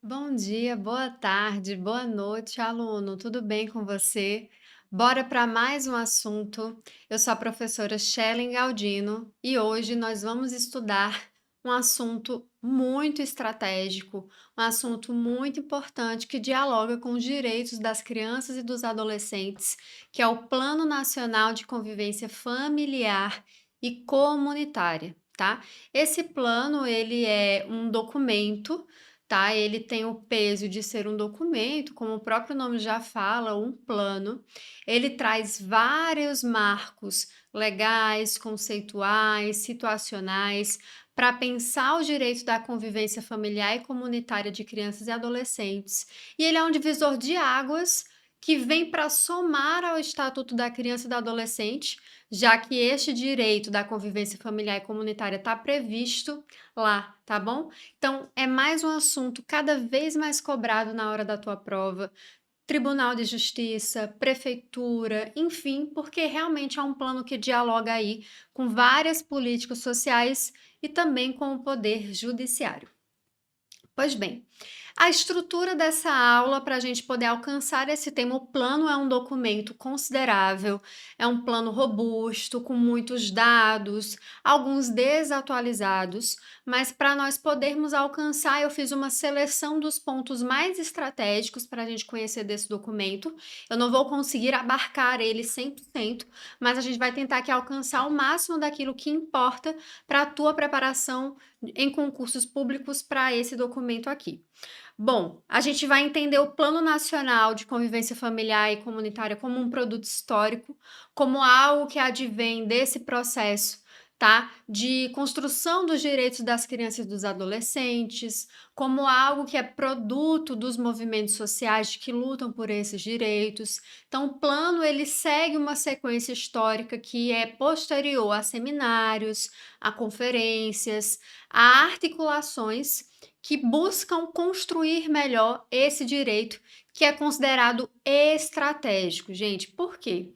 Bom dia, boa tarde, boa noite, aluno. Tudo bem com você? Bora para mais um assunto. Eu sou a professora Shellen Galdino e hoje nós vamos estudar um assunto muito estratégico, um assunto muito importante que dialoga com os direitos das crianças e dos adolescentes, que é o Plano Nacional de Convivência Familiar e Comunitária, tá? Esse plano, ele é um documento, tá? Ele tem o peso de ser um documento, como o próprio nome já fala, um plano. Ele traz vários marcos legais, conceituais, situacionais, para pensar o direito da convivência familiar e comunitária de crianças e adolescentes. E ele é um divisor de águas que vem para somar ao Estatuto da Criança e do Adolescente, já que este direito da convivência familiar e comunitária está previsto lá, tá bom? Então, é mais um assunto cada vez mais cobrado na hora da tua prova. Tribunal de Justiça, prefeitura, enfim, porque realmente é um plano que dialoga aí com várias políticas sociais e também com o poder judiciário. Pois bem, a estrutura dessa aula para a gente poder alcançar esse tema, o plano é um documento considerável, é um plano robusto, com muitos dados, alguns desatualizados, mas para nós podermos alcançar, eu fiz uma seleção dos pontos mais estratégicos para a gente conhecer desse documento. Eu não vou conseguir abarcar ele 100%, mas a gente vai tentar aqui alcançar o máximo daquilo que importa para a tua preparação em concursos públicos para esse documento aqui. Bom, a gente vai entender o Plano Nacional de Convivência Familiar e Comunitária como um produto histórico, como algo que advém desse processo, tá? De construção dos direitos das crianças e dos adolescentes, como algo que é produto dos movimentos sociais que lutam por esses direitos. Então, o plano ele segue uma sequência histórica que é posterior a seminários, a conferências, a articulações que buscam construir melhor esse direito que é considerado estratégico. Gente, por quê?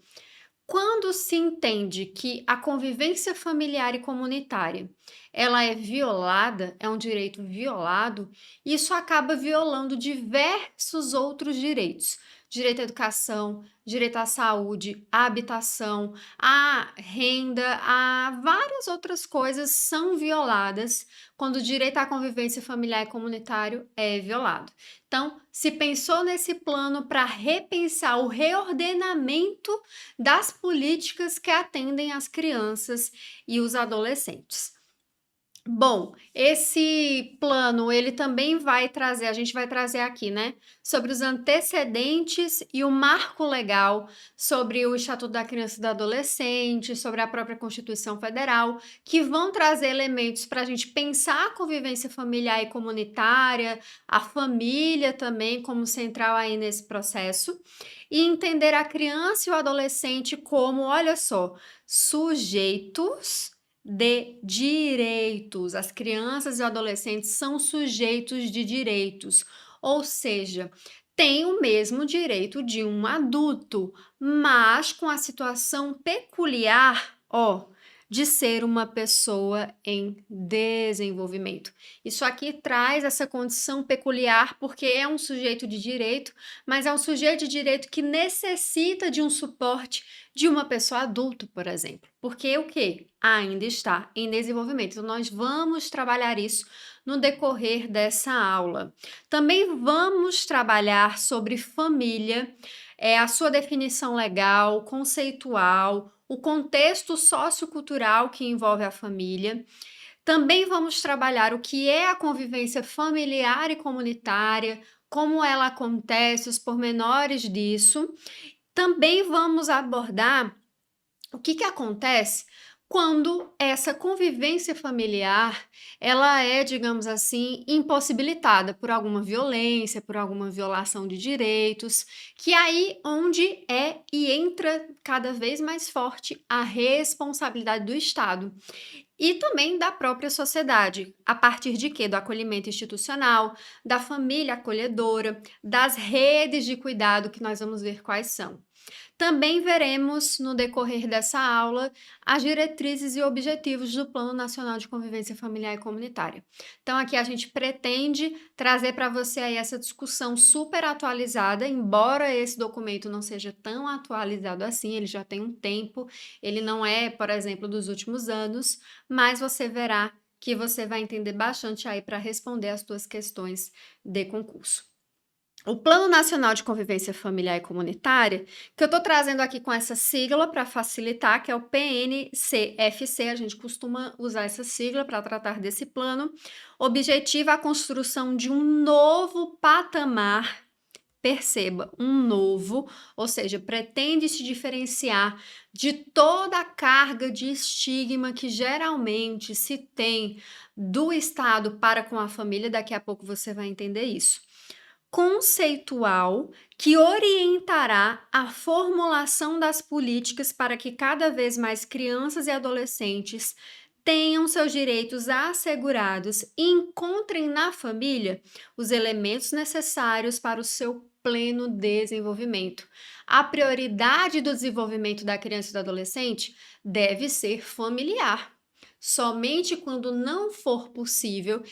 Quando se entende que a convivência familiar e comunitária ela é violada, é um direito violado, isso acaba violando diversos outros direitos. Direito à educação, direito à saúde, à habitação, à renda, a várias outras coisas são violadas quando o direito à convivência familiar e comunitário é violado. Então, se pensou nesse plano para repensar o reordenamento das políticas que atendem as crianças e os adolescentes. Bom, esse plano ele também vai trazer, a gente vai trazer aqui, né, sobre os antecedentes e o marco legal, sobre o Estatuto da Criança e do Adolescente, sobre a própria Constituição Federal, que vão trazer elementos para a gente pensar a convivência familiar e comunitária, a família também como central aí nesse processo, e entender a criança e o adolescente como, olha só, sujeitos de direitos. As crianças e adolescentes são sujeitos de direitos, ou seja, têm o mesmo direito de um adulto, mas com a situação peculiar, de ser uma pessoa em desenvolvimento. Isso aqui traz essa condição peculiar porque é um sujeito de direito, mas é um sujeito de direito que necessita de um suporte de uma pessoa adulta, por exemplo. Porque o quê? Ainda está em desenvolvimento. Então, nós vamos trabalhar isso no decorrer dessa aula. Também vamos trabalhar sobre família, a sua definição legal, conceitual, o contexto sociocultural que envolve a família. Também vamos trabalhar o que é a convivência familiar e comunitária, como ela acontece, os pormenores disso. Também vamos abordar o que acontece quando essa convivência familiar ela é, digamos assim, impossibilitada por alguma violência, por alguma violação de direitos, que aí onde é e entra cada vez mais forte a responsabilidade do Estado e também da própria sociedade, a partir de quê? Do acolhimento institucional, da família acolhedora, das redes de cuidado que nós vamos ver quais são. Também veremos, no decorrer dessa aula, as diretrizes e objetivos do Plano Nacional de Convivência Familiar e Comunitária. Então, aqui a gente pretende trazer para você aí essa discussão super atualizada, embora esse documento não seja tão atualizado assim, ele já tem um tempo, ele não é, por exemplo, dos últimos anos, mas você verá que você vai entender bastante aí para responder as suas questões de concurso. O Plano Nacional de Convivência Familiar e Comunitária, que eu estou trazendo aqui com essa sigla para facilitar, que é o PNCFC, a gente costuma usar essa sigla para tratar desse plano, objetiva a construção de um novo patamar, perceba, um novo, ou seja, pretende se diferenciar de toda a carga de estigma que geralmente se tem do Estado para com a família, daqui a pouco você vai entender isso conceitual que orientará a formulação das políticas para que cada vez mais crianças e adolescentes tenham seus direitos assegurados e encontrem na família os elementos necessários para o seu pleno desenvolvimento. A prioridade do desenvolvimento da criança e do adolescente deve ser familiar. Somente quando não for possível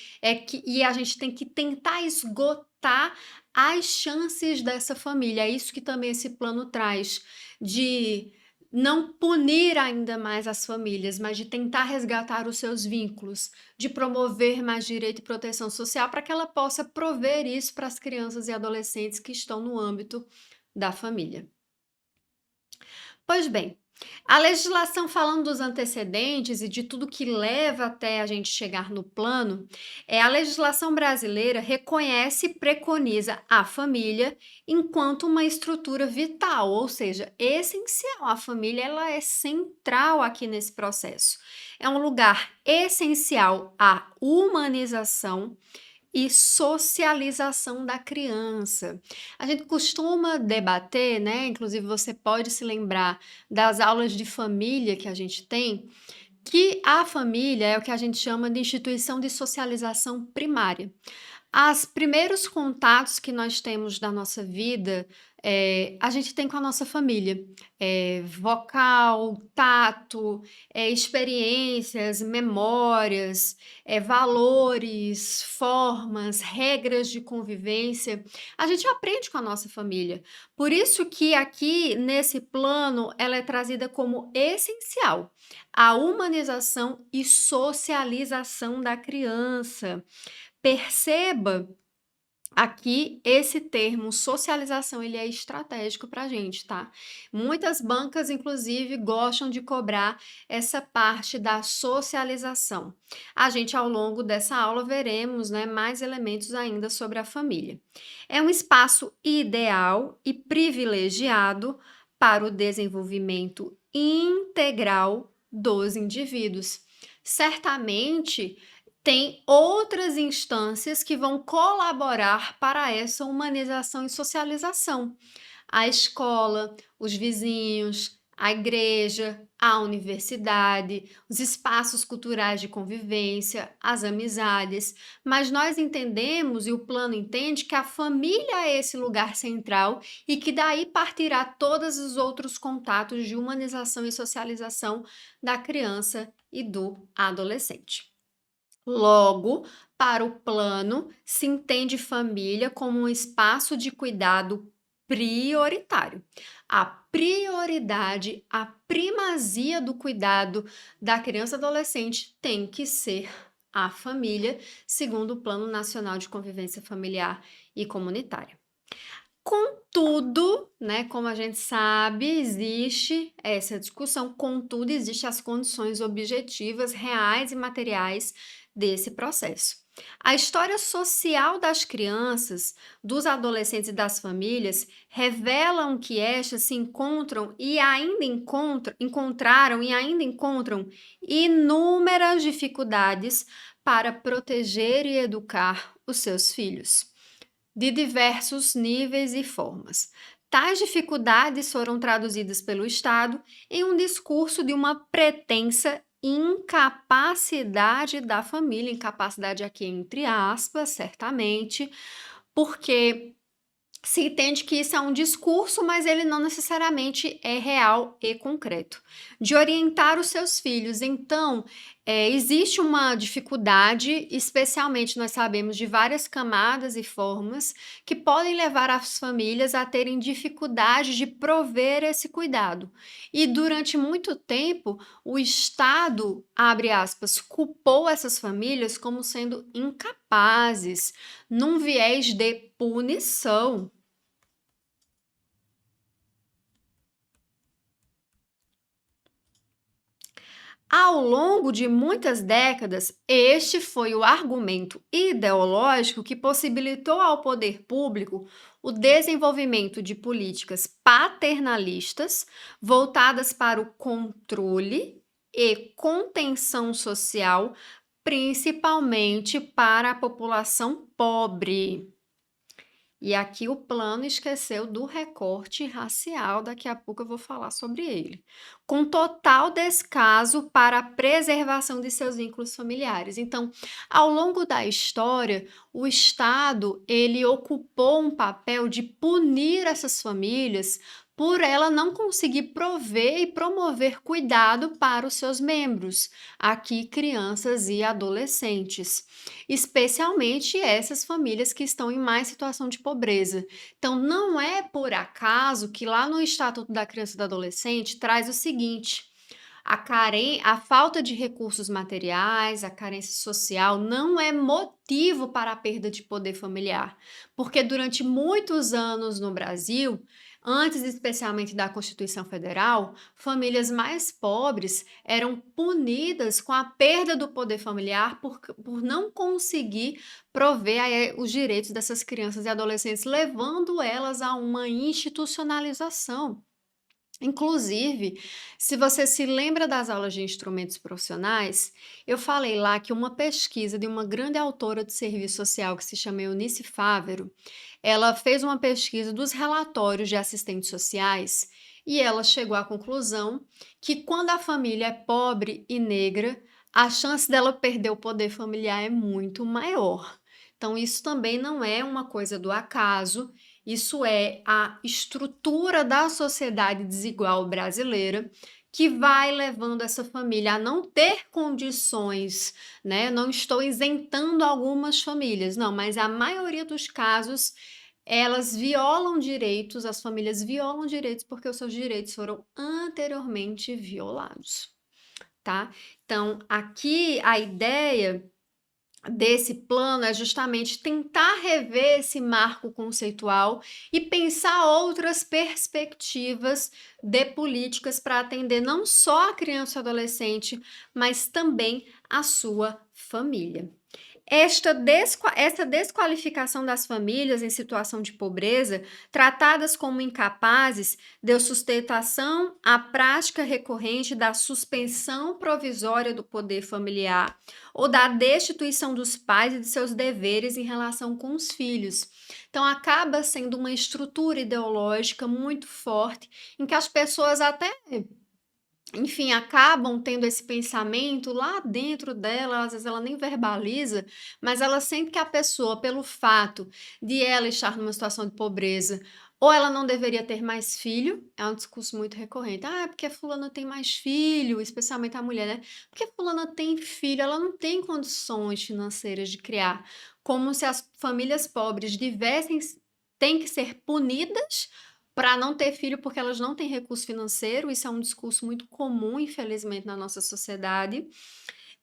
e a gente tem que tentar esgotar as chances dessa família. É isso que também esse plano traz, de não punir ainda mais as famílias, mas de tentar resgatar os seus vínculos, de promover mais direito e proteção social para que ela possa prover isso para as crianças e adolescentes que estão no âmbito da família. Pois bem, a legislação falando dos antecedentes e de tudo que leva até a gente chegar no plano, a legislação brasileira reconhece e preconiza a família enquanto uma estrutura vital, ou seja, essencial. A família ela é central aqui nesse processo. É um lugar essencial à humanização e socialização da criança. A gente costuma debater, né? Inclusive, você pode se lembrar das aulas de família que a gente tem, que a família é o que a gente chama de instituição de socialização primária. Os primeiros contatos que nós temos da nossa vida, a gente tem com a nossa família. Vocal, tato, experiências, memórias, valores, formas, regras de convivência. A gente aprende com a nossa família. Por isso que aqui, nesse plano, ela é trazida como essencial a humanização e socialização da criança. Perceba aqui esse termo socialização, ele é estratégico para a gente, tá? Muitas bancas, inclusive, gostam de cobrar essa parte da socialização. A gente, ao longo dessa aula, veremos, né, mais elementos ainda sobre a família. É um espaço ideal e privilegiado para o desenvolvimento integral dos indivíduos. Certamente, tem outras instâncias que vão colaborar para essa humanização e socialização. A escola, os vizinhos, a igreja, a universidade, os espaços culturais de convivência, as amizades. Mas nós entendemos e o plano entende que a família é esse lugar central e que daí partirá todos os outros contatos de humanização e socialização da criança e do adolescente. Logo, para o plano, se entende família como um espaço de cuidado prioritário. A prioridade, a primazia do cuidado da criança e adolescente tem que ser a família, segundo o Plano Nacional de Convivência Familiar e Comunitária. Contudo, né, como a gente sabe, existe essa discussão, contudo, existem as condições objetivas, reais e materiais desse processo. A história social das crianças, dos adolescentes e das famílias revelam que estas se encontram e ainda encontraram e ainda encontram inúmeras dificuldades para proteger e educar os seus filhos de diversos níveis e formas. Tais dificuldades foram traduzidas pelo Estado em um discurso de uma pretensa incapacidade da família, incapacidade aqui entre aspas, certamente, porque se entende que isso é um discurso, mas ele não necessariamente é real e concreto. De orientar os seus filhos. Então, existe uma dificuldade, especialmente nós sabemos de várias camadas e formas, que podem levar as famílias a terem dificuldade de prover esse cuidado. E durante muito tempo, o Estado, abre aspas, culpou essas famílias como sendo incapazes, num viés de punição. Ao longo de muitas décadas, este foi o argumento ideológico que possibilitou ao poder público o desenvolvimento de políticas paternalistas voltadas para o controle e contenção social, principalmente para a população pobre. E aqui o plano esqueceu do recorte racial, daqui a pouco eu vou falar sobre ele. Com total descaso para a preservação de seus vínculos familiares. Então, ao longo da história, o Estado, ele ocupou um papel de punir essas famílias por ela não conseguir prover e promover cuidado para os seus membros, aqui crianças e adolescentes, especialmente essas famílias que estão em mais situação de pobreza. Então, não é por acaso que lá no Estatuto da Criança e do Adolescente traz o seguinte: a falta de recursos materiais, a carência social não é motivo para a perda de poder familiar, porque durante muitos anos no Brasil, antes especialmente da Constituição Federal, famílias mais pobres eram punidas com a perda do poder familiar por não conseguir prover os direitos dessas crianças e adolescentes, levando elas a uma institucionalização. Inclusive, se você se lembra das aulas de instrumentos profissionais, eu falei lá que uma pesquisa de uma grande autora de serviço social que se chama Eunice Fávero, ela fez uma pesquisa dos relatórios de assistentes sociais e ela chegou à conclusão que quando a família é pobre e negra, a chance dela perder o poder familiar é muito maior. Então, isso também não é uma coisa do acaso, isso é a estrutura da sociedade desigual brasileira que vai levando essa família a não ter condições, né? Não estou isentando algumas famílias, não, mas a maioria dos casos elas violam direitos, as famílias violam direitos porque os seus direitos foram anteriormente violados, tá? Então, aqui a ideia desse plano é justamente tentar rever esse marco conceitual e pensar outras perspectivas de políticas para atender não só a criança e adolescente, mas também a sua família. Essa desqualificação das famílias em situação de pobreza, tratadas como incapazes, deu sustentação à prática recorrente da suspensão provisória do poder familiar ou da destituição dos pais e de seus deveres em relação com os filhos. Então, acaba sendo uma estrutura ideológica muito forte, em que as pessoas até enfim, acabam tendo esse pensamento lá dentro dela, às vezes ela nem verbaliza, mas ela sente que a pessoa, pelo fato de ela estar numa situação de pobreza, ou ela não deveria ter mais filho, é um discurso muito recorrente. Ah, é porque fulana tem mais filho, especialmente a mulher, né? Porque fulana tem filho, ela não tem condições financeiras de criar. Como se as famílias pobres têm que ser punidas para não ter filho porque elas não têm recurso financeiro, isso é um discurso muito comum, infelizmente, na nossa sociedade.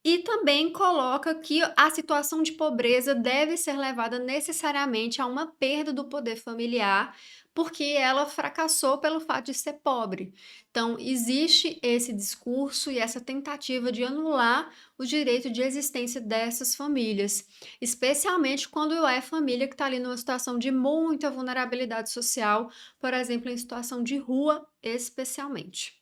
E também coloca que a situação de pobreza deve ser levada necessariamente a uma perda do poder familiar, porque ela fracassou pelo fato de ser pobre. Então, existe esse discurso e essa tentativa de anular o direito de existência dessas famílias, especialmente quando é família que está ali numa situação de muita vulnerabilidade social, por exemplo, em situação de rua, especialmente.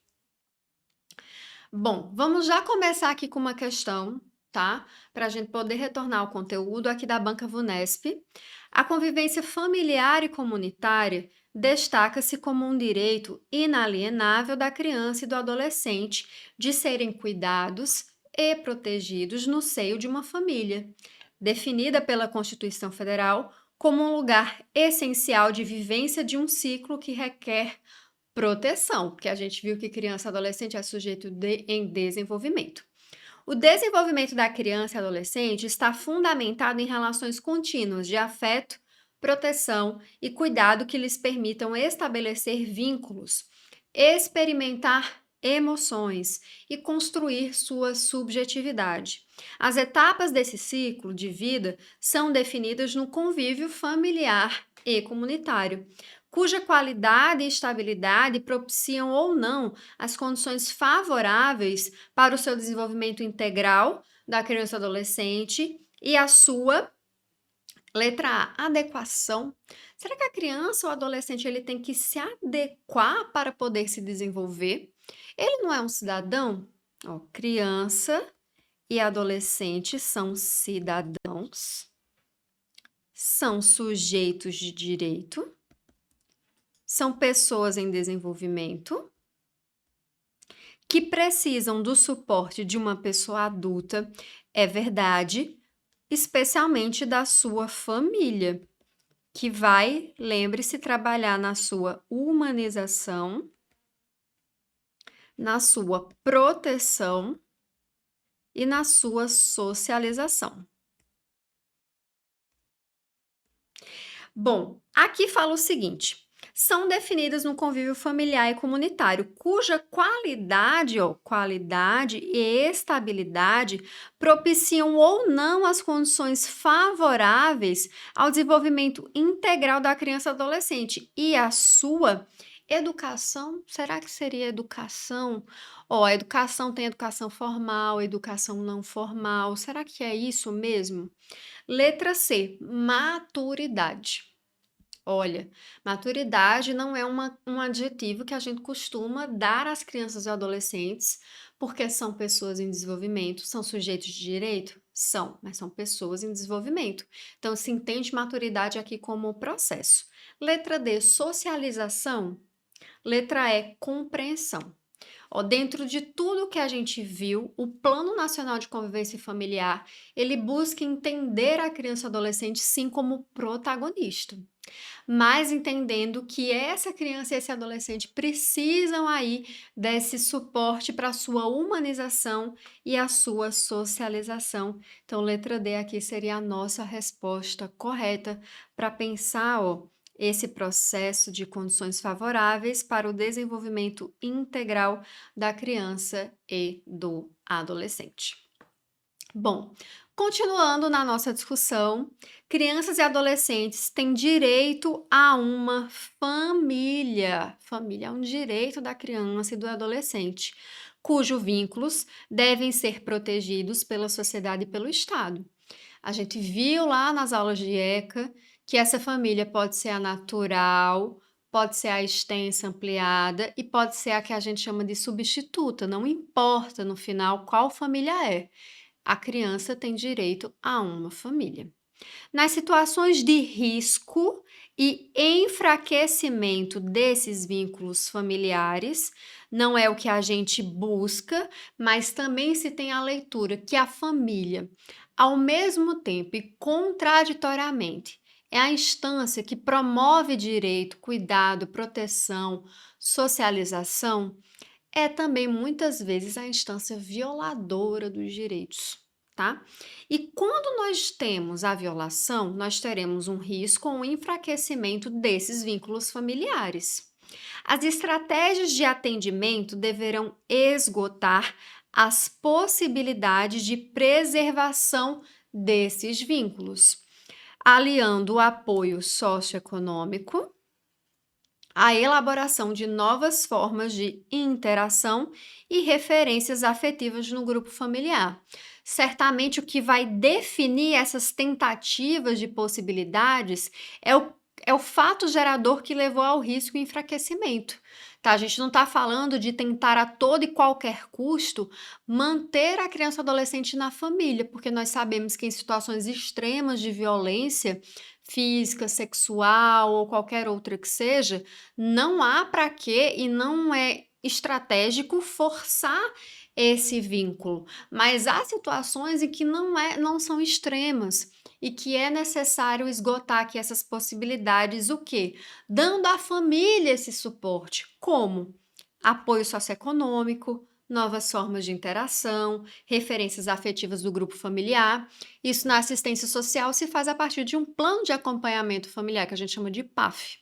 Bom, vamos já começar aqui com uma questão, tá? Para a gente poder retornar ao conteúdo aqui da Banca Vunesp. A convivência familiar e comunitária destaca-se como um direito inalienável da criança e do adolescente de serem cuidados e protegidos no seio de uma família, definida pela Constituição Federal como um lugar essencial de vivência de um ciclo que requer proteção, porque a gente viu que criança e adolescente é em desenvolvimento. O desenvolvimento da criança e adolescente está fundamentado em relações contínuas de afeto, proteção e cuidado que lhes permitam estabelecer vínculos, experimentar emoções e construir sua subjetividade. As etapas desse ciclo de vida são definidas no convívio familiar e comunitário, cuja qualidade e estabilidade propiciam ou não as condições favoráveis para o seu desenvolvimento integral da criança e adolescente e a sua letra A, adequação. Será que a criança ou adolescente ele tem que se adequar para poder se desenvolver? Ele não é um cidadão? Ó, criança e adolescente são cidadãos, são sujeitos de direito, são pessoas em desenvolvimento que precisam do suporte de uma pessoa adulta, é verdade, especialmente da sua família, que vai, lembre-se, trabalhar na sua humanização, na sua proteção e na sua socialização. Bom, aqui fala o seguinte: são definidas no convívio familiar e comunitário, cuja qualidade e estabilidade propiciam ou não as condições favoráveis ao desenvolvimento integral da criança e adolescente e a sua educação. Será que seria educação? Ó, a educação tem educação formal, educação não formal. Será que é isso mesmo? Letra C, maturidade. Olha, maturidade não é um adjetivo que a gente costuma dar às crianças e adolescentes, porque são pessoas em desenvolvimento, são sujeitos de direito? São, mas são pessoas em desenvolvimento. Então, se entende maturidade aqui como processo. Letra D, socialização. Letra E, compreensão. Ó, dentro de tudo que a gente viu, o Plano Nacional de Convivência Familiar, ele busca entender a criança e adolescente sim como protagonista, mas entendendo que essa criança e esse adolescente precisam aí desse suporte para a sua humanização e a sua socialização. Então, letra D aqui seria a nossa resposta correta para pensar, ó, esse processo de condições favoráveis para o desenvolvimento integral da criança e do adolescente. Bom, continuando na nossa discussão, crianças e adolescentes têm direito a uma família. Família é um direito da criança e do adolescente, cujos vínculos devem ser protegidos pela sociedade e pelo Estado. A gente viu lá nas aulas de ECA que essa família pode ser a natural, pode ser a extensa, ampliada e pode ser a que a gente chama de substituta. Não importa no final qual família é. A criança tem direito a uma família. Nas situações de risco e enfraquecimento desses vínculos familiares, não é o que a gente busca, mas também se tem a leitura que a família, ao mesmo tempo e contraditoriamente, é a instância que promove direito, cuidado, proteção, socialização, é também muitas vezes a instância violadora dos direitos, tá? E quando nós temos a violação, nós teremos um risco ou um enfraquecimento desses vínculos familiares. As estratégias de atendimento deverão esgotar as possibilidades de preservação desses vínculos, aliando o apoio socioeconômico, a elaboração de novas formas de interação e referências afetivas no grupo familiar. Certamente o que vai definir essas tentativas de possibilidades é o fato gerador que levou ao risco e enfraquecimento. Tá? A gente não está falando de tentar a todo e qualquer custo manter a criança ou adolescente na família, porque nós sabemos que em situações extremas de violência física, sexual ou qualquer outra que seja, não há para quê e não é estratégico forçar esse vínculo, mas há situações em que não são extremas e que é necessário esgotar aqui essas possibilidades, o quê? Dando à família esse suporte. Como? Apoio socioeconômico, novas formas de interação, referências afetivas do grupo familiar. Isso na assistência social se faz a partir de um plano de acompanhamento familiar, que a gente chama de PAF.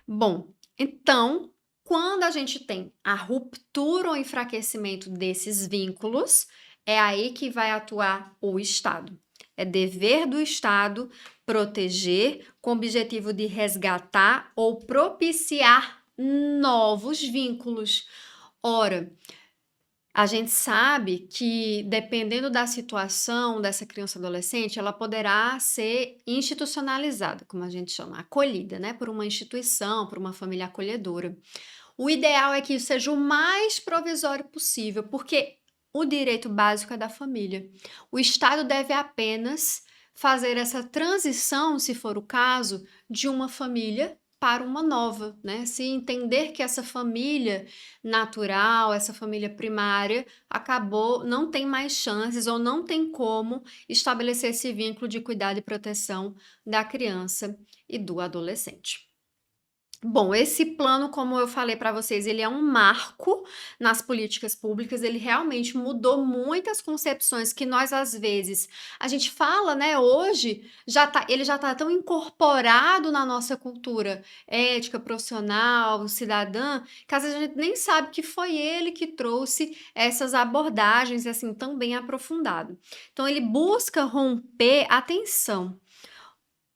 Bom, então, quando a gente tem a ruptura ou enfraquecimento desses vínculos, é aí que vai atuar o Estado. É dever do Estado proteger com o objetivo de resgatar ou propiciar novos vínculos. Ora, a gente sabe que, dependendo da situação dessa criança ou adolescente, ela poderá ser institucionalizada, como a gente chama, acolhida, né, por uma instituição, por uma família acolhedora. O ideal é que isso seja o mais provisório possível, porque o direito básico é da família. O Estado deve apenas fazer essa transição, se for o caso, de uma família para uma nova, né? Se entender que essa família natural, essa família primária, acabou, não tem mais chances ou não tem como estabelecer esse vínculo de cuidado e proteção da criança e do adolescente. Bom, esse plano, como eu falei para vocês, ele é um marco nas políticas públicas, ele realmente mudou muitas concepções que nós, às vezes, a gente fala, né, hoje, ele já tá tão incorporado na nossa cultura ética, profissional, cidadã, que às vezes a gente nem sabe que foi ele que trouxe essas abordagens, assim, tão bem aprofundado. Então ele busca romper, atenção,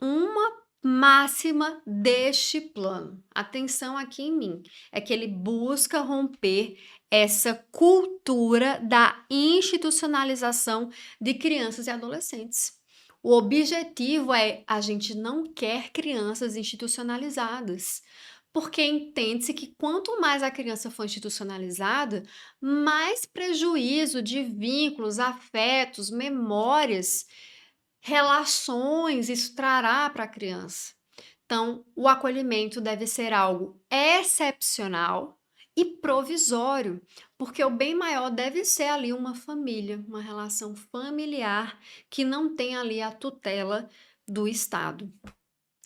uma máxima deste plano, atenção aqui em mim, é que ele busca romper essa cultura da institucionalização de crianças e adolescentes. O objetivo é a gente não quer crianças institucionalizadas, porque entende-se que quanto mais a criança for institucionalizada, mais prejuízo de vínculos, afetos, memórias, relações isso trará para a criança. Então, o acolhimento deve ser algo excepcional e provisório, porque o bem maior deve ser ali uma família, uma relação familiar que não tem ali a tutela do Estado.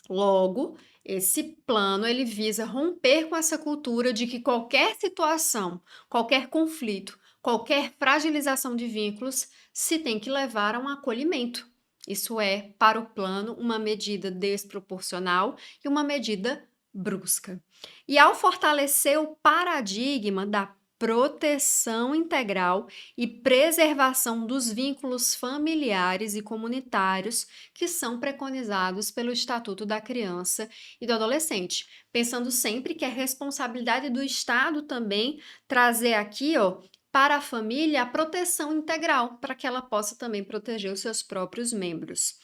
Logo, esse plano ele visa romper com essa cultura de que qualquer situação, qualquer conflito, qualquer fragilização de vínculos se tem que levar a um acolhimento. Isso é, para o plano, uma medida desproporcional e uma medida brusca. E ao fortalecer o paradigma da proteção integral e preservação dos vínculos familiares e comunitários que são preconizados pelo Estatuto da Criança e do Adolescente, pensando sempre que é responsabilidade do Estado também trazer aqui, ó, para a família a proteção integral, para que ela possa também proteger os seus próprios membros.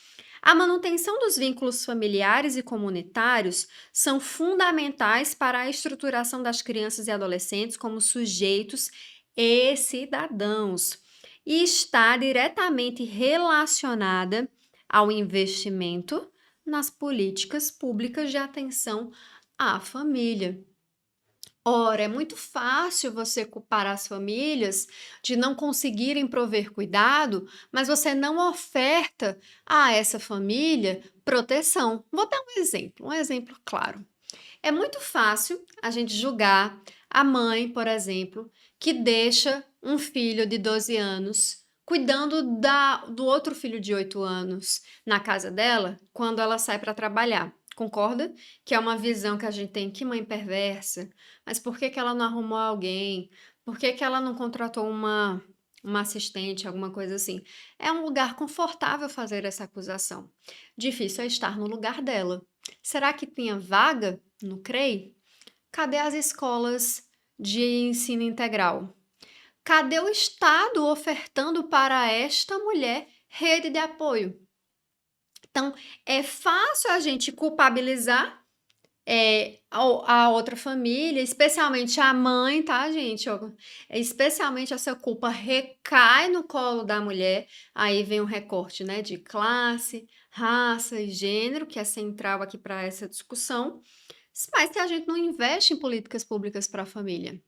A manutenção dos vínculos familiares e comunitários são fundamentais para a estruturação das crianças e adolescentes como sujeitos e cidadãos e está diretamente relacionada ao investimento nas políticas públicas de atenção à família. Ora, é muito fácil você culpar as famílias de não conseguirem prover cuidado, mas você não oferta a essa família proteção. Vou dar um exemplo claro. É muito fácil a gente julgar a mãe, por exemplo, que deixa um filho de 12 anos cuidando do outro filho de 8 anos na casa dela quando ela sai para trabalhar. Concorda? Que é uma visão que a gente tem, que mãe perversa. Mas por que que ela não arrumou alguém? Por que que ela não contratou uma assistente, alguma coisa assim? É um lugar confortável fazer essa acusação. Difícil é estar no lugar dela. Será que tinha vaga no CREI? Cadê as escolas de ensino integral? Cadê o Estado ofertando para esta mulher rede de apoio? Então, é fácil a gente culpabilizar a outra família, especialmente a mãe, tá, gente? Ó, especialmente essa culpa recai no colo da mulher. Aí vem o recorte, né, de classe, raça e gênero, que é central aqui para essa discussão. Mas se a gente não investe em políticas públicas para a família.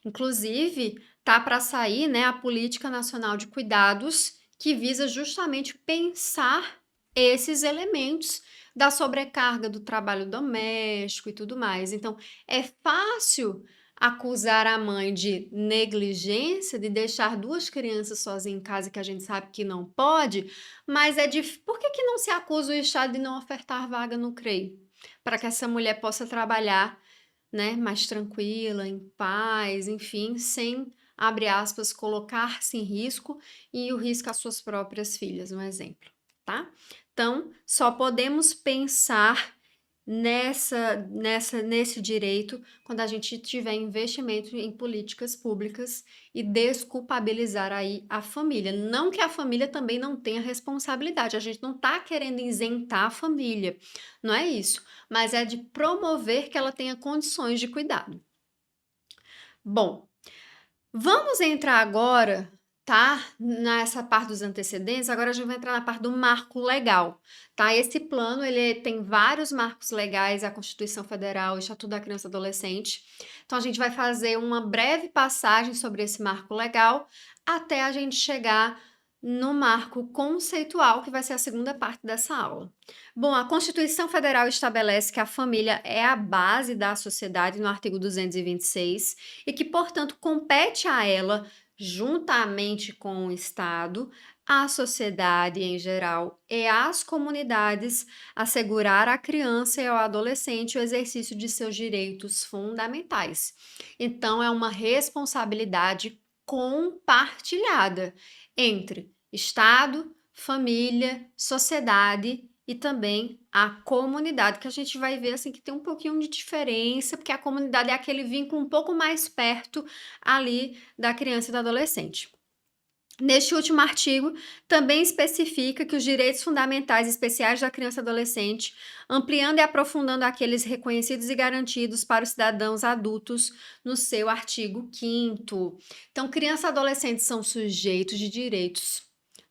Inclusive, tá para sair, né, a Política Nacional de Cuidados, que visa justamente pensar esses elementos da sobrecarga do trabalho doméstico e tudo mais. Então, é fácil acusar a mãe de negligência, de deixar duas crianças sozinhas em casa, que a gente sabe que não pode, mas por que que não se acusa o Estado de não ofertar vaga no CREI? Para que essa mulher possa trabalhar, né, mais tranquila, em paz, enfim, sem, abre aspas, colocar-se em risco e o risco às suas próprias filhas, um exemplo, tá? Então, só podemos pensar nesse direito quando a gente tiver investimento em políticas públicas e desculpabilizar aí a família. Não que a família também não tenha responsabilidade, a gente não está querendo isentar a família, não é isso, mas é de promover que ela tenha condições de cuidado. Bom, vamos entrar agora, tá? Nessa parte dos antecedentes, agora a gente vai entrar na parte do marco legal, tá? Esse plano, tem vários marcos legais, a Constituição Federal, o Estatuto da Criança e Adolescente. Então, a gente vai fazer uma breve passagem sobre esse marco legal até a gente chegar no marco conceitual, que vai ser a segunda parte dessa aula. Bom, a Constituição Federal estabelece que a família é a base da sociedade no artigo 226 e que, portanto, compete a ela, juntamente com o Estado, a sociedade em geral e as comunidades, assegurar à criança e ao adolescente o exercício de seus direitos fundamentais. Então, é uma responsabilidade compartilhada entre Estado, família, sociedade e também a comunidade, que a gente vai ver assim que tem um pouquinho de diferença, porque a comunidade é aquele vínculo um pouco mais perto ali da criança e do adolescente. Neste último artigo, também especifica que os direitos fundamentais especiais da criança e adolescente, ampliando e aprofundando aqueles reconhecidos e garantidos para os cidadãos adultos no seu artigo 5º. Então, criança e adolescente são sujeitos de direitos,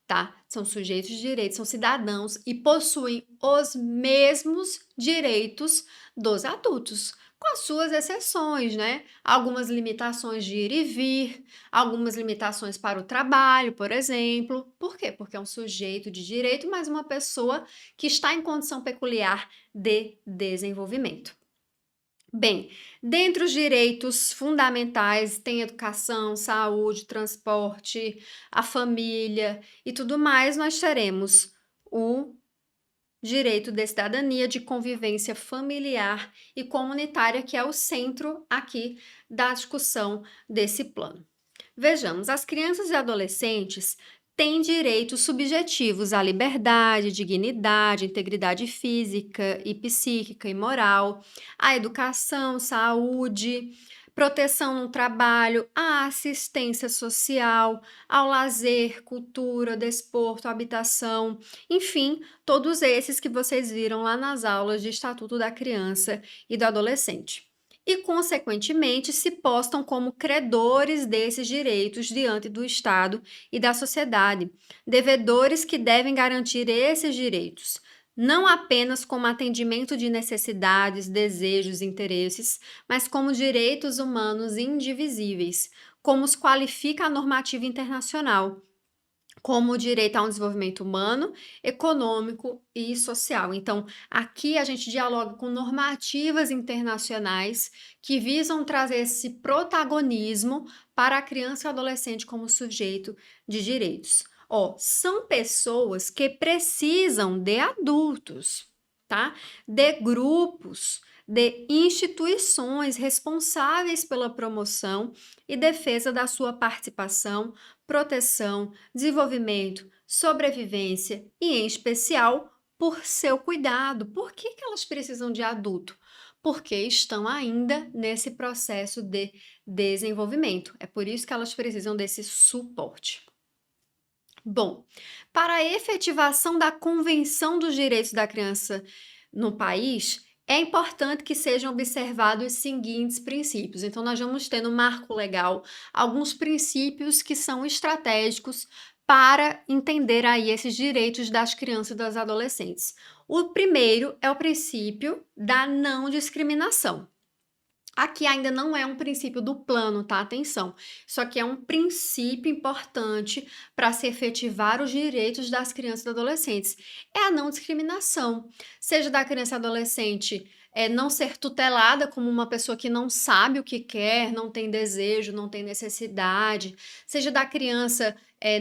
tá? São sujeitos de direitos, são cidadãos e possuem os mesmos direitos dos adultos, com as suas exceções, né? Algumas limitações de ir e vir, algumas limitações para o trabalho, por exemplo. Por quê? Porque é um sujeito de direito, mas uma pessoa que está em condição peculiar de desenvolvimento. Bem, dentre os direitos fundamentais tem educação, saúde, transporte, a família e tudo mais, nós teremos o direito de cidadania, de convivência familiar e comunitária, que é o centro aqui da discussão desse plano. Vejamos, as crianças e adolescentes têm direitos subjetivos à liberdade, dignidade, integridade física e psíquica e moral, à educação, saúde, proteção no trabalho, à assistência social, ao lazer, cultura, desporto, habitação, enfim, todos esses que vocês viram lá nas aulas de Estatuto da Criança e do Adolescente. E, consequentemente, se postam como credores desses direitos diante do Estado e da sociedade, devedores que devem garantir esses direitos, não apenas como atendimento de necessidades, desejos e interesses, mas como direitos humanos indivisíveis, como os qualifica a normativa internacional, como o direito a um desenvolvimento humano, econômico e social. Então, aqui a gente dialoga com normativas internacionais que visam trazer esse protagonismo para a criança e o adolescente como sujeito de direitos. São pessoas que precisam de adultos, tá? De grupos, de instituições responsáveis pela promoção e defesa da sua participação, proteção, desenvolvimento, sobrevivência e, em especial, por seu cuidado. Por que elas precisam de adulto? Porque estão ainda nesse processo de desenvolvimento. É por isso que elas precisam desse suporte. Bom, para a efetivação da Convenção dos Direitos da Criança no país, é importante que sejam observados os seguintes princípios. Então, nós vamos ter no marco legal alguns princípios que são estratégicos para entender aí esses direitos das crianças e dos adolescentes. O primeiro é o princípio da não discriminação. Aqui ainda não é um princípio do plano, tá? Atenção. Isso aqui é um princípio importante para se efetivar os direitos das crianças e adolescentes. É a não discriminação. Seja da criança e adolescente não ser tutelada como uma pessoa que não sabe o que quer, não tem desejo, não tem necessidade. Seja da criança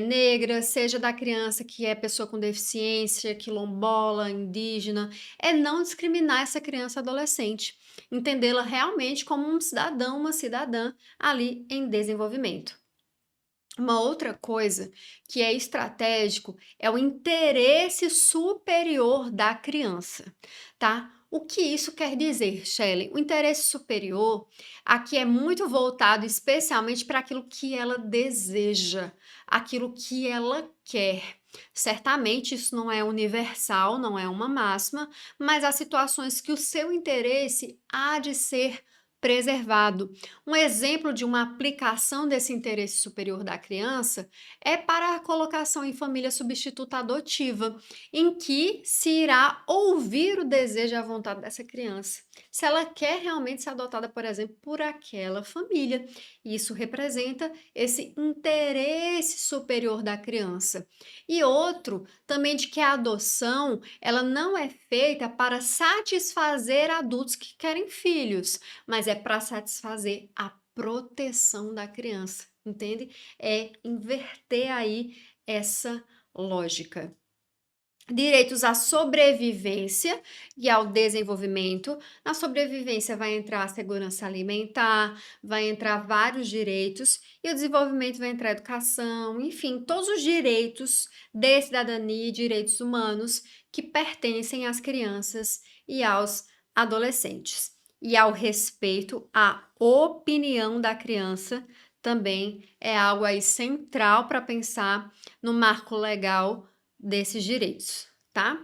negra, seja da criança que é pessoa com deficiência, quilombola, indígena. É não discriminar essa criança e adolescente, entendê-la realmente como um cidadão, uma cidadã ali em desenvolvimento. Uma outra coisa que é estratégico é o interesse superior da criança, tá? O que isso quer dizer, Shelley? O interesse superior aqui é muito voltado especialmente para aquilo que ela deseja, aquilo que ela quer. Certamente isso não é universal, não é uma máxima, mas há situações que o seu interesse há de ser preservado. Um exemplo de uma aplicação desse interesse superior da criança é para a colocação em família substituta adotiva, em que se irá ouvir o desejo e a vontade dessa criança. Se ela quer realmente ser adotada, por exemplo, por aquela família. Isso representa esse interesse superior da criança. E outro, também de que a adoção, ela não é feita para satisfazer adultos que querem filhos, mas é para satisfazer a proteção da criança, entende? É inverter aí essa lógica. Direitos à sobrevivência e ao desenvolvimento. Na sobrevivência vai entrar a segurança alimentar, vai entrar vários direitos, e o desenvolvimento vai entrar a educação, enfim, todos os direitos de cidadania e direitos humanos que pertencem às crianças e aos adolescentes. E ao respeito à opinião da criança também é algo aí central para pensar no marco legal desses direitos, tá?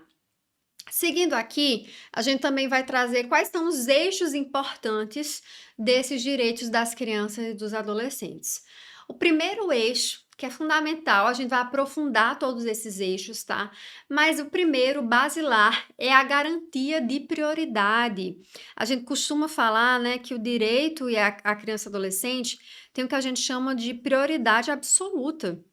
Seguindo aqui, a gente também vai trazer quais são os eixos importantes desses direitos das crianças e dos adolescentes. O primeiro eixo, que é fundamental, a gente vai aprofundar todos esses eixos, tá? Mas o primeiro, basilar, é a garantia de prioridade. A gente costuma falar, né, que o direito e a criança e adolescente tem o que a gente chama de prioridade absoluta.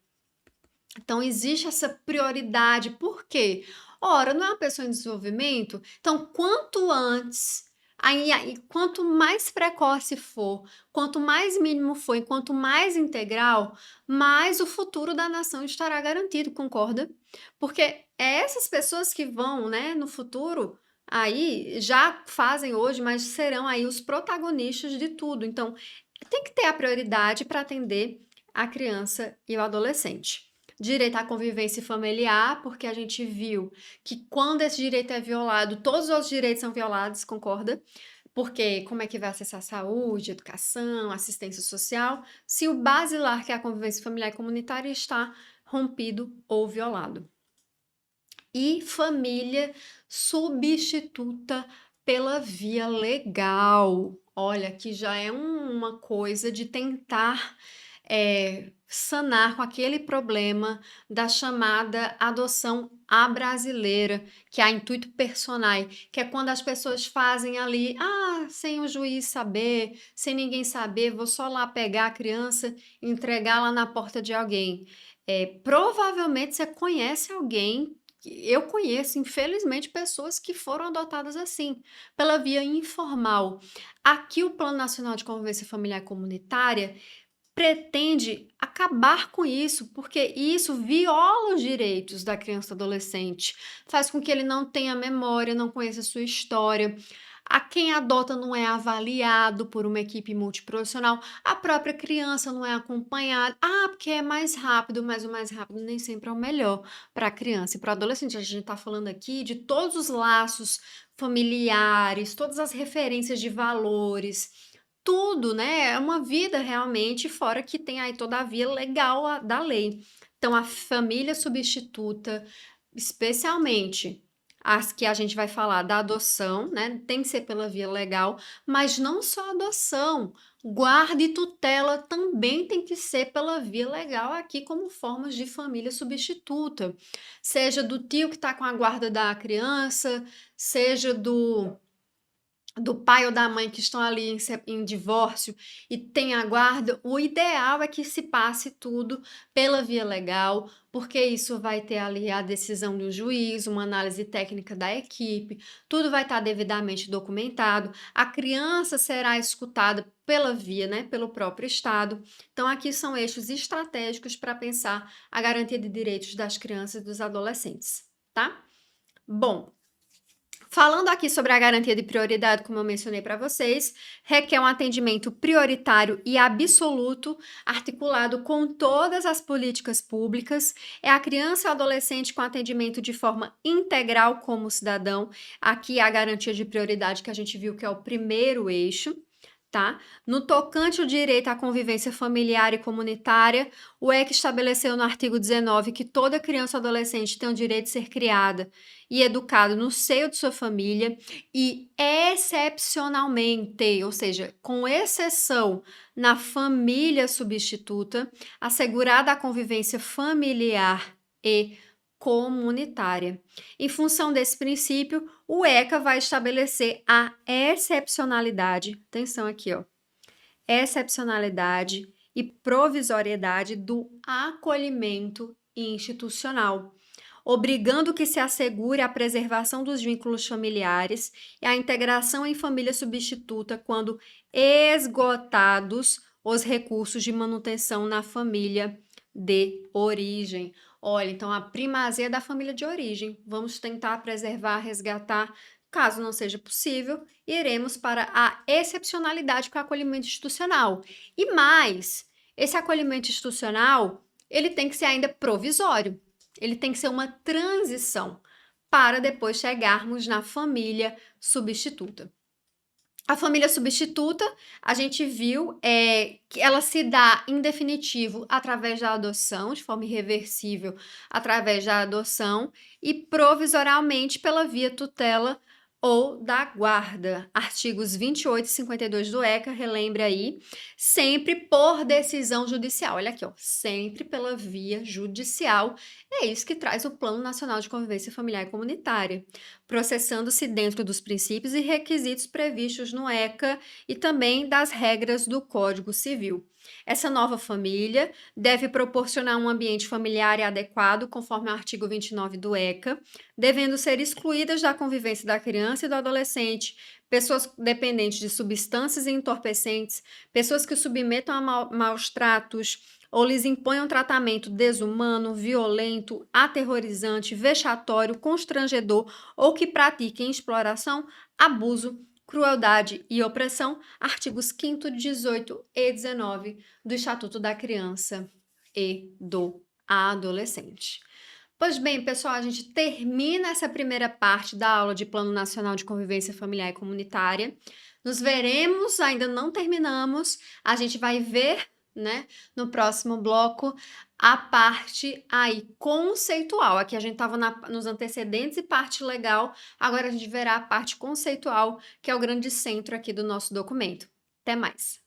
Então, existe essa prioridade. Por quê? Ora, não é uma pessoa em desenvolvimento? Então, quanto antes, aí, quanto mais precoce for, quanto mais mínimo for e quanto mais integral, mais o futuro da nação estará garantido, concorda? Porque é essas pessoas que vão, né, no futuro, aí já fazem hoje, mas serão aí os protagonistas de tudo. Então, tem que ter a prioridade para atender a criança e o adolescente. Direito à convivência familiar, porque a gente viu que quando esse direito é violado, todos os outros direitos são violados, concorda? Porque como é que vai acessar saúde, educação, assistência social, se o basilar, que é a convivência familiar e comunitária, está rompido ou violado? E família substituta pela via legal. Olha, que já é uma coisa de tentar sanar com aquele problema da chamada adoção à brasileira, que é a intuito personae, que é quando as pessoas fazem ali, sem o juiz saber, sem ninguém saber, vou só lá pegar a criança e entregá-la na porta de alguém. Provavelmente você conhece alguém. Eu conheço, infelizmente, pessoas que foram adotadas assim, pela via informal. Aqui, o Plano Nacional de Convivência Familiar e Comunitária pretende acabar com isso, porque isso viola os direitos da criança e adolescente, faz com que ele não tenha memória, não conheça a sua história. A quem adota não é avaliado por uma equipe multiprofissional, a própria criança não é acompanhada. Porque é mais rápido, mas o mais rápido nem sempre é o melhor para a criança e para o adolescente. A gente está falando aqui de todos os laços familiares, todas as referências de valores, tudo, né? É uma vida realmente, fora que tem aí toda a via legal da lei. Então, a família substituta, especialmente as que a gente vai falar da adoção, né? Tem que ser pela via legal, mas não só a adoção. Guarda e tutela também tem que ser pela via legal aqui como formas de família substituta. Seja do tio que está com a guarda da criança, seja do do pai ou da mãe que estão ali em divórcio e tem a guarda, o ideal é que se passe tudo pela via legal, porque isso vai ter ali a decisão do juiz, uma análise técnica da equipe, tudo vai estar devidamente documentado, a criança será escutada pela via, né, pelo próprio Estado. Então, aqui são eixos estratégicos para pensar a garantia de direitos das crianças e dos adolescentes, tá? Bom, falando aqui sobre a garantia de prioridade, como eu mencionei para vocês, requer um atendimento prioritário e absoluto, articulado com todas as políticas públicas. É a criança e o adolescente com atendimento de forma integral como cidadão. Aqui é a garantia de prioridade que a gente viu que é o primeiro eixo. Tá? No tocante ao direito à convivência familiar e comunitária, o EC estabeleceu no artigo 19 que toda criança ou adolescente tem o direito de ser criada e educada no seio de sua família e, excepcionalmente, ou seja, com exceção na família substituta, assegurada a convivência familiar e comunitária. Em função desse princípio, o ECA vai estabelecer a excepcionalidade, atenção aqui, ó, excepcionalidade e provisoriedade do acolhimento institucional, obrigando que se assegure a preservação dos vínculos familiares e a integração em família substituta quando esgotados os recursos de manutenção na família de origem. Olha, então a primazia da família de origem. Vamos tentar preservar, resgatar. Caso não seja possível, iremos para a excepcionalidade com o acolhimento institucional. E mais, esse acolhimento institucional, ele tem que ser ainda provisório. Ele tem que ser uma transição para depois chegarmos na família substituta. A família substituta, a gente viu que ela se dá em definitivo através da adoção, de forma irreversível, através da adoção, e provisoriamente pela via tutela ou da guarda. Artigos 28 e 52 do ECA, relembre aí, sempre por decisão judicial. Olha aqui, ó, sempre pela via judicial. É isso que traz o Plano Nacional de Convivência Familiar e Comunitária, processando-se dentro dos princípios e requisitos previstos no ECA e também das regras do Código Civil. Essa nova família deve proporcionar um ambiente familiar e adequado, conforme o artigo 29 do ECA, devendo ser excluídas da convivência da criança e do adolescente pessoas dependentes de substâncias e entorpecentes, pessoas que o submetam a maus tratos ou lhes imponham tratamento desumano, violento, aterrorizante, vexatório, constrangedor ou que pratiquem exploração, abuso, crueldade e opressão, artigos 5º, 18 e 19 do Estatuto da Criança e do Adolescente. Pois bem, pessoal, a gente termina essa primeira parte da aula de Plano Nacional de Convivência Familiar e Comunitária. Nos veremos, ainda não terminamos, a gente vai ver, né, no próximo bloco, a parte aí conceitual. Aqui a gente estava nos antecedentes e parte legal, agora a gente verá a parte conceitual, que é o grande centro aqui do nosso documento. Até mais!